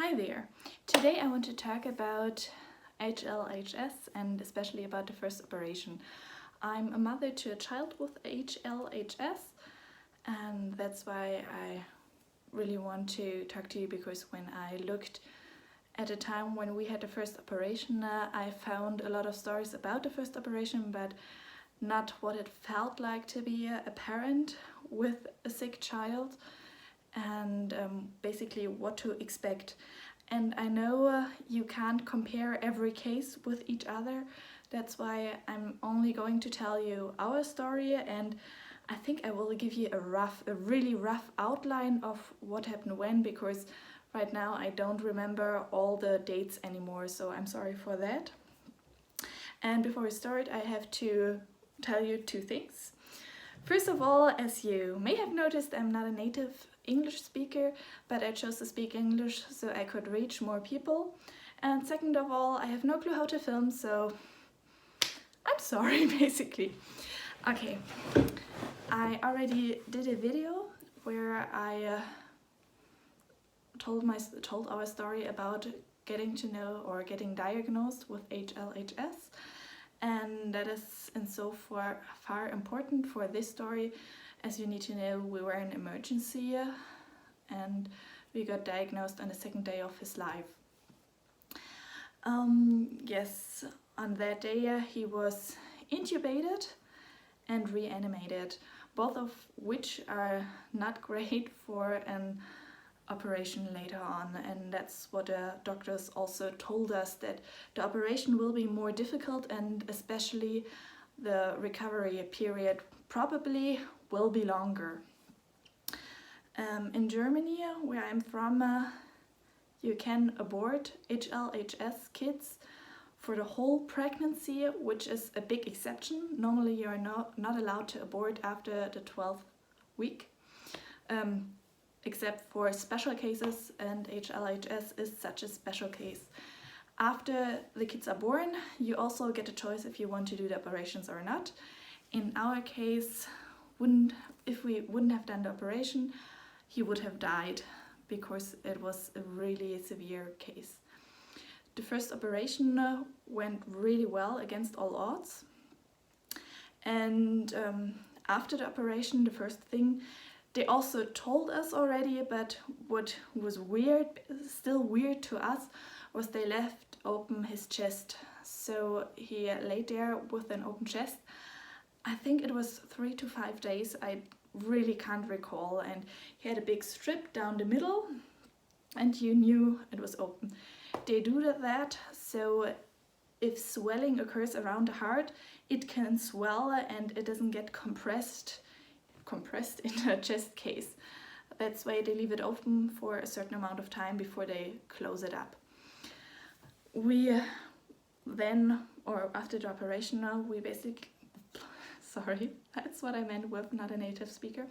Hi there! Today I want to talk about HLHS and especially about the first operation. I'm a mother to a child with HLHS, and that's why I really want to talk to you, because when I looked at a time when we had the first operation, I found a lot of stories about the first operation, but not what it felt like to be a parent with a sick child, and basically what to expect. And I know you can't compare every case with each other. That's why I'm only going to tell you our story, and I think I will give you a really rough outline of what happened when, because right now I don't remember all the dates anymore, so I'm sorry for that. And before we start, I have to tell you two things. First of all, as you may have noticed, I'm not a native English speaker, but I chose to speak English so I could reach more people. And second of all, I have no clue how to film, so I'm sorry, basically. Okay, I already did a video where I told our story about getting to know or getting diagnosed with HLHS. And that is in so far important for this story, as you need to know we were in emergency and we got diagnosed on the second day of his life. Yes, on that day he was intubated and reanimated, both of which are not great for an operation later on, and that's what the doctors also told us, that the operation will be more difficult and especially the recovery period probably will be longer. In Germany, where I'm from, you can abort HLHS kids for the whole pregnancy, which is a big exception. Normally you are not allowed to abort after the 12th week. Except for special cases, and HLHS is such a special case. After the kids are born, you also get a choice if you want to do the operations or not. In our case, if we wouldn't have done the operation, he would have died, because it was a really severe case. The first operation went really well against all odds. And after the operation, the first thing they also told us already, but what was still weird to us, was they left open his chest. So he laid there with an open chest. I think it was 3 to 5 days, I really can't recall. And he had a big strip down the middle, and you knew it was open. They do that so if swelling occurs around the heart, it can swell and it doesn't get compressed in a chest case. That's why they leave it open for a certain amount of time before they close it up. We then, or after the operation, we basically, sorry, that's what I meant with not a native speaker.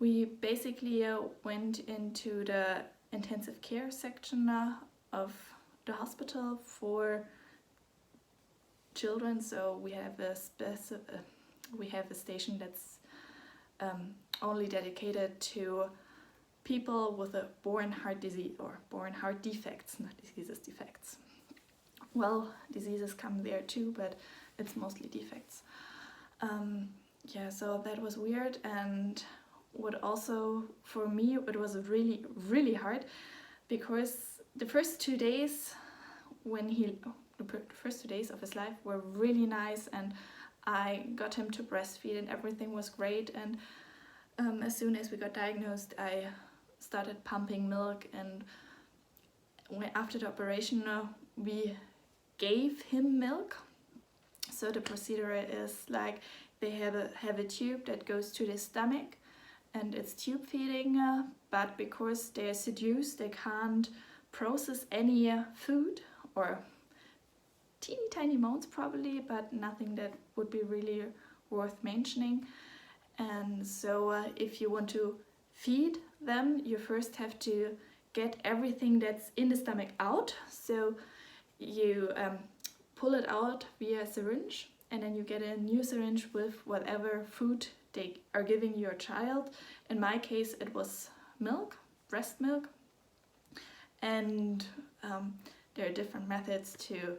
We basically went into the intensive care section of the hospital for children. So we have a station that's only dedicated to people with a born heart disease or born heart defects, not diseases, defects. Well, diseases come there too, but it's mostly defects. Yeah, so that was weird, and what also for me it was really, really hard, because the first 2 days the first 2 days of his life were really nice, and I got him to breastfeed and everything was great. And as soon as we got diagnosed, I started pumping milk, and after the operation we gave him milk. So the procedure is like they have a tube that goes to the stomach, and it's tube feeding, but because they're seduced, they can't process any food, or teeny tiny amounts probably, but nothing that would be really worth mentioning. And so if you want to feed them, you first have to get everything that's in the stomach out. So you pull it out via syringe, and then you get a new syringe with whatever food they are giving your child. In my case it was milk, breast milk, and there are different methods to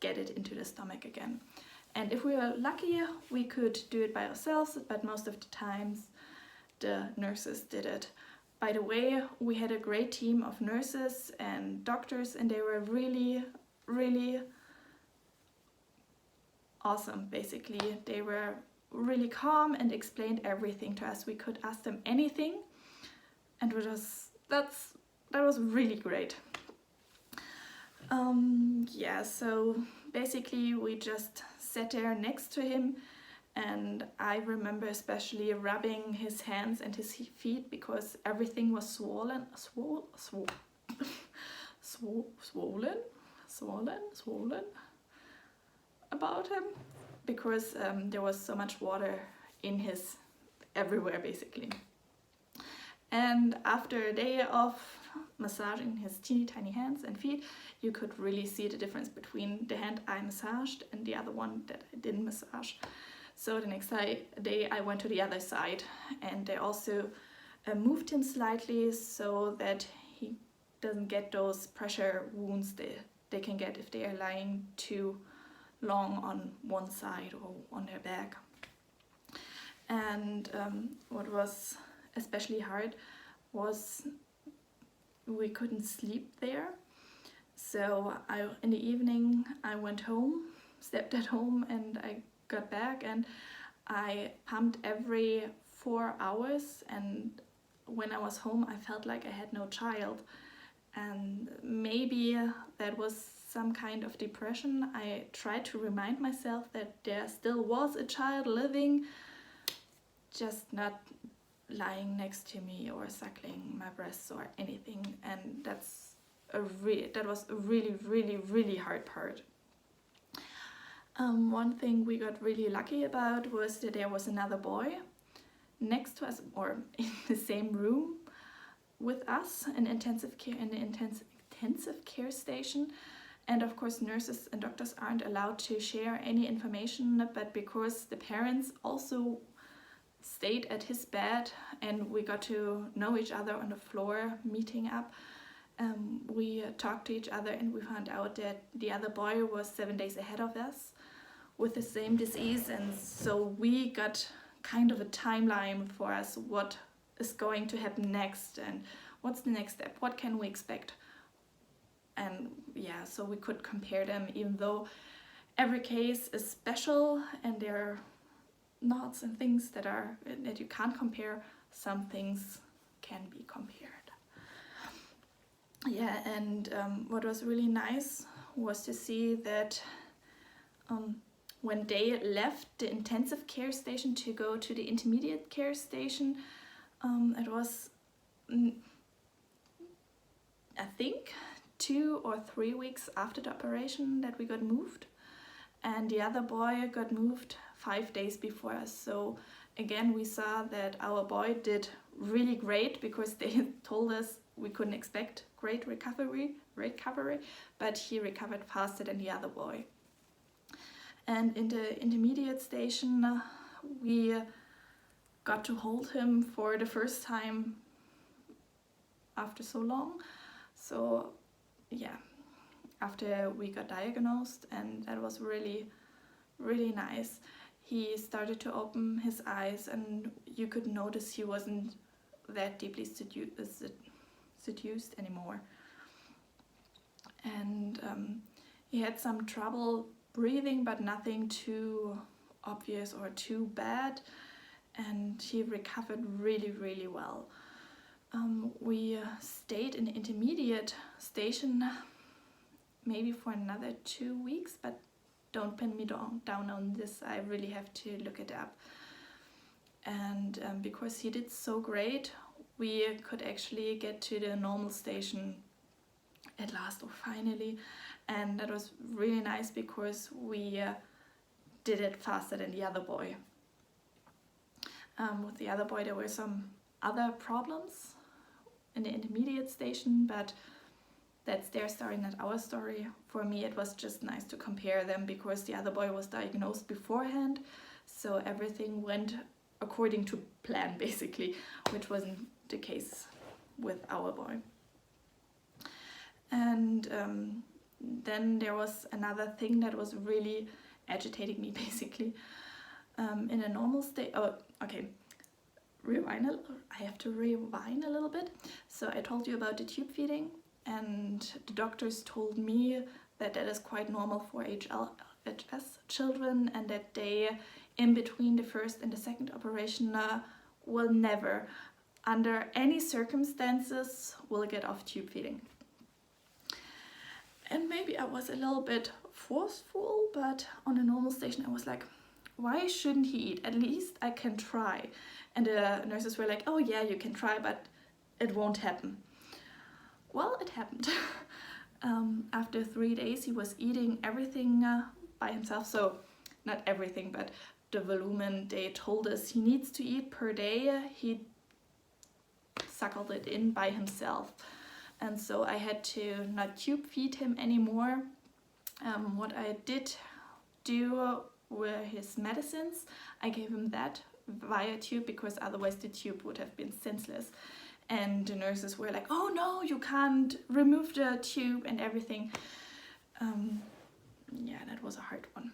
get it into the stomach again. And if we were lucky, we could do it by ourselves, but most of the times the nurses did it. By the way, we had a great team of nurses and doctors, and they were really, really awesome, basically. They were really calm and explained everything to us. We could ask them anything, and that was really great. Yeah, so basically we just sat there next to him, and I remember especially rubbing his hands and his feet because everything was swollen about him, because there was so much water in his everywhere, basically. And after a day of massaging his teeny tiny hands and feet, you could really see the difference between the hand I massaged and the other one that I didn't massage. So the next day I went to the other side, and they also moved him slightly so that he doesn't get those pressure wounds they can get if they are lying too long on one side or on their back. And what was especially hard was we couldn't sleep there. So in the evening I went home, slept at home, and I got back and I pumped every 4 hours, and when I was home I felt like I had no child, and maybe that was some kind of depression. I tried to remind myself that there still was a child living, just not lying next to me or suckling my breasts or anything, and that was a really, really, really hard part. One thing we got really lucky about was that there was another boy next to us, or in the same room with us, in the intensive care station. And of course nurses and doctors aren't allowed to share any information, but because the parents also stayed at his bed and we got to know each other on the floor meeting up, we talked to each other, and we found out that the other boy was 7 days ahead of us with the same disease, and so we got kind of a timeline for us, what is going to happen next and what's the next step, what can we expect. And yeah, so we could compare them, even though every case is special and there are knots and things that you can't compare. Some things can be compared. Yeah, and what was really nice was to see that when they left the intensive care station to go to the intermediate care station, it was, I think, 2 or 3 weeks after the operation that we got moved, and the other boy got moved 5 days before us. So again, we saw that our boy did really great, because they told us we couldn't expect great recovery, but he recovered faster than the other boy. And in the intermediate station, we got to hold him for the first time after so long. So yeah, after we got diagnosed, and that was really, really nice. He started to open his eyes, and you could notice he wasn't that deeply seduced anymore. And he had some trouble breathing, but nothing too obvious or too bad, and he recovered really, really well. We stayed in the intermediate station maybe for another 2 weeks, but don't pin me down on this, I really have to look it up. And because he did so great, we could actually get to the normal station at last, or finally, and that was really nice because we did it faster than the other boy. With the other boy there were some other problems in the intermediate station, but that's their story, not our story. For me it was just nice to compare them, because the other boy was diagnosed beforehand, so everything went according to plan basically, which wasn't the case with our boy. then there was another thing that was really agitating me basically. In a normal state, oh, okay, I have to rewind a little bit. So I told you about the tube feeding, and the doctors told me that that is quite normal for HLHS children, and that they, in between the first and the second operation, will never, under any circumstances, will get off tube feeding. And maybe I was a little bit forceful, but on a normal station I was like, why shouldn't he eat? At least I can try. And the nurses were like, oh yeah, you can try, but it won't happen. Well, it happened. After 3 days he was eating everything by himself. So not everything, but the volume they told us he needs to eat per day, he suckled it in by himself. And so I had to not tube feed him anymore. What I did do were his medicines. I gave him that via tube, because otherwise the tube would have been senseless. And the nurses were like, oh no, you can't remove the tube and everything. Yeah, that was a hard one.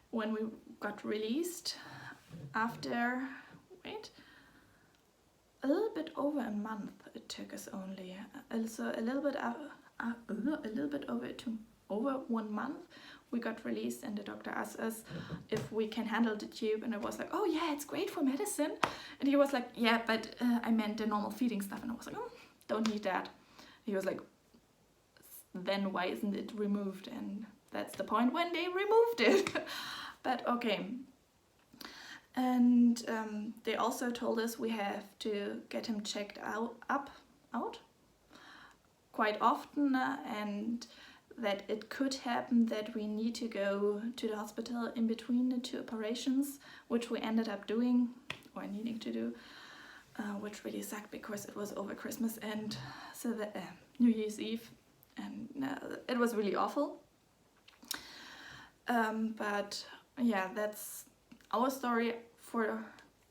When we got released after, a little bit over a month it took us only. Also a little bit over 1 month we got released, and the doctor asked us if we can handle the tube, and I was like, oh yeah, it's great for medicine. And he was like, yeah, but I meant the normal feeding stuff. And I was like, oh, don't need that. He was like, then why isn't it removed? And that's the point, when they removed it. But okay. And they also told us we have to get him checked out quite often, and that it could happen that we need to go to the hospital in between the 2 operations, which we ended up doing, or needing to do, which really sucked because it was over Christmas and so the New Year's Eve, and it was really awful. But yeah, that's our story for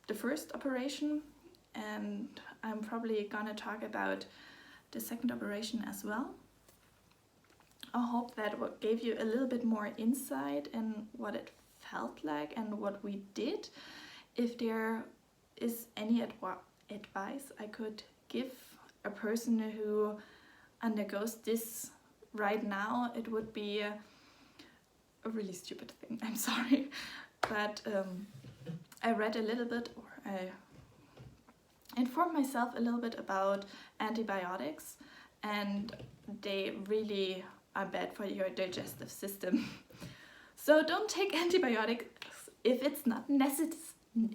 the first operation, and I'm probably gonna talk about the second operation as well. I hope that gave you a little bit more insight in what it felt like and what we did. If there is any advice I could give a person who undergoes this right now, it would be a really stupid thing, I'm sorry. But I read a little bit, or I informed myself a little bit about antibiotics, and they really are bad for your digestive system. So don't take antibiotics if it's not necessary.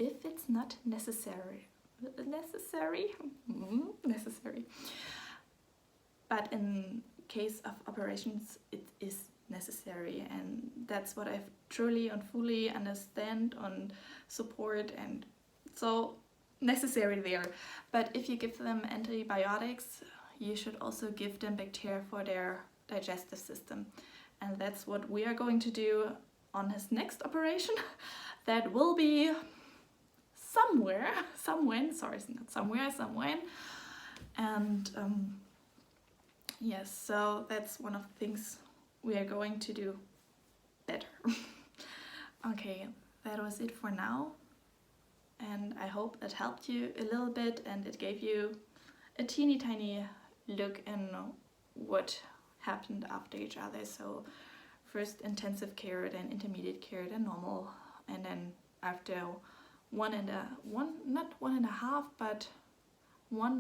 But in case of operations, it is necessary, and that's what I've truly and fully understand on support, and so necessary there. But if you give them antibiotics, you should also give them bacteria for their digestive system, and that's what we are going to do on his next operation. That will be somewhere, and yes, so that's one of the things we are going to do better. Okay, that was it for now, and I hope it helped you a little bit, and it gave you a teeny tiny look in what happened after each other. So first intensive care, then intermediate care, then normal, and then after 1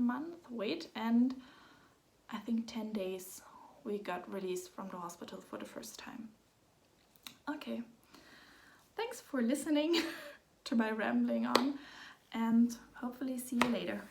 month wait, and I think 10 days we got released from the hospital for the first time. Okay, thanks for listening to my rambling on, and hopefully see you later.